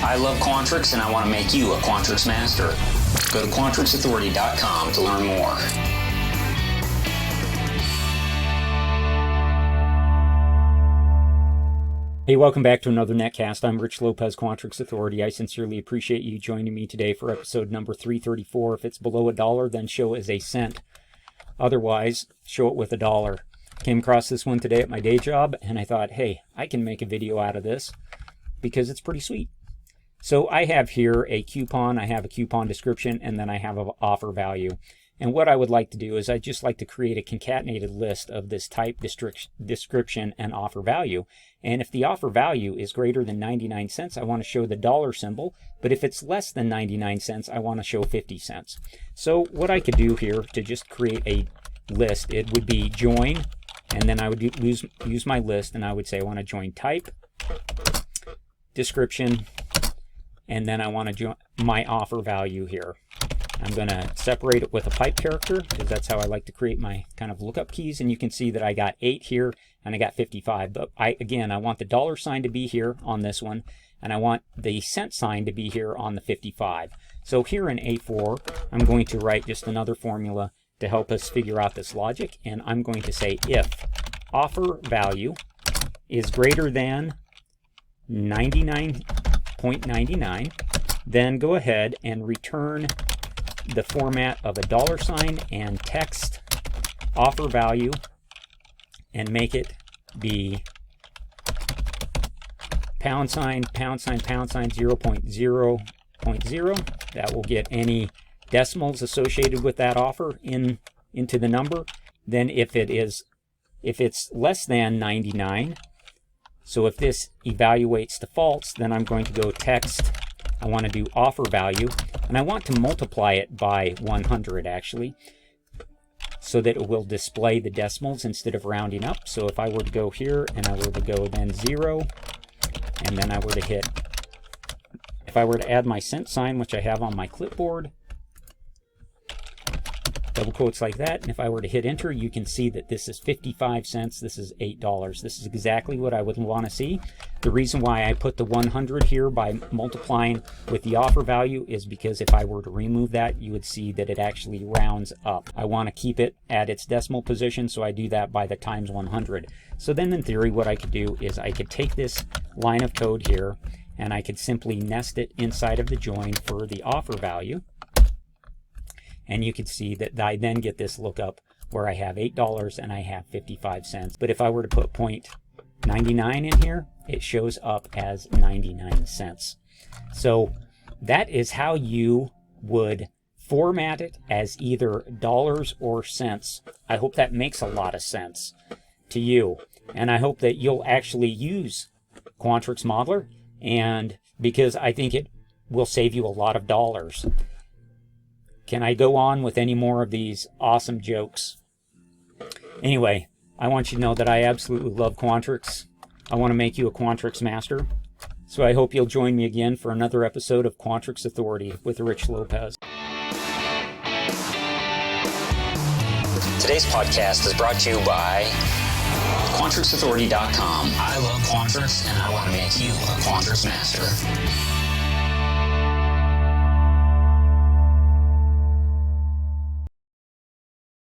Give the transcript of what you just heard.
I love Quantrix and I want to make you a Quantrix master. Go to QuantrixAuthority.com to learn more. Hey, welcome back to another Netcast. I'm Rich Lopez, Quantrix Authority. I sincerely appreciate you joining me today for episode number 334. If it's below $1, then show it as a cent. Otherwise, show it with $1. Came across this one today at my day job, and I thought, hey, I can make a video out of this because it's pretty sweet. So I have here a coupon, I have a coupon description, and then I have an offer value. And what I would like to do is I'd just like to create a concatenated list of this type, description, and offer value. And if the offer value is greater than 99 cents, I want to show the dollar symbol. But if it's less than 99 cents, I want to show 50 cents. So what I could do here to just create a list, it would be join, and then I would use my list, and I would say I want to join type, description, and then I want to join my offer value here. I'm going to separate it with a pipe character because that's how I like to create my kind of lookup keys. And you can see that I got 8 here and I got 55. But I want the dollar sign to be here on this one, and I want the cent sign to be here on the 55. So here in A4, I'm going to write just another formula to help us figure out this logic. And I'm going to say if offer value is greater than 99.99, then go ahead and return the format of a dollar sign and text offer value and make it be pound sign 0.0.0. That will get any decimals associated with that offer into the number. Then if it's less than 99, so if this evaluates to false, then I'm going to go text, I want to do offer value, and I want to multiply it by 100 actually, so that it will display the decimals instead of rounding up. So if I were to go here and I were to go then 0, and then I were to hit, if I were to add my cent sign, which I have on my clipboard, double quotes like that, and if I were to hit enter, you can see that this is 55 cents, this is $8. This is exactly what I would want to see. The reason why I put the 100 here by multiplying with the offer value is because if I were to remove that, you would see that it actually rounds up. I want to keep it at its decimal position, so I do that by the times 100. So then in theory, what I could do is I could take this line of code here, and I could simply nest it inside of the join for the offer value. And you can see that I then get this lookup where I have $8 and I have 55 cents. But if I were to put 0.99 in here, it shows up as 99 cents. So that is how you would format it as either dollars or cents. I hope that makes a lot of sense to you. And I hope that you'll actually use Quantrix Modeler, and because I think it will save you a lot of dollars. Can I go on with any more of these awesome jokes? Anyway, I want you to know that I absolutely love Quantrix. I want to make you a Quantrix master. So I hope you'll join me again for another episode of Quantrix Authority with Rich Lopez. Today's podcast is brought to you by QuantrixAuthority.com. I love Quantrix and I want to make you a Quantrix master.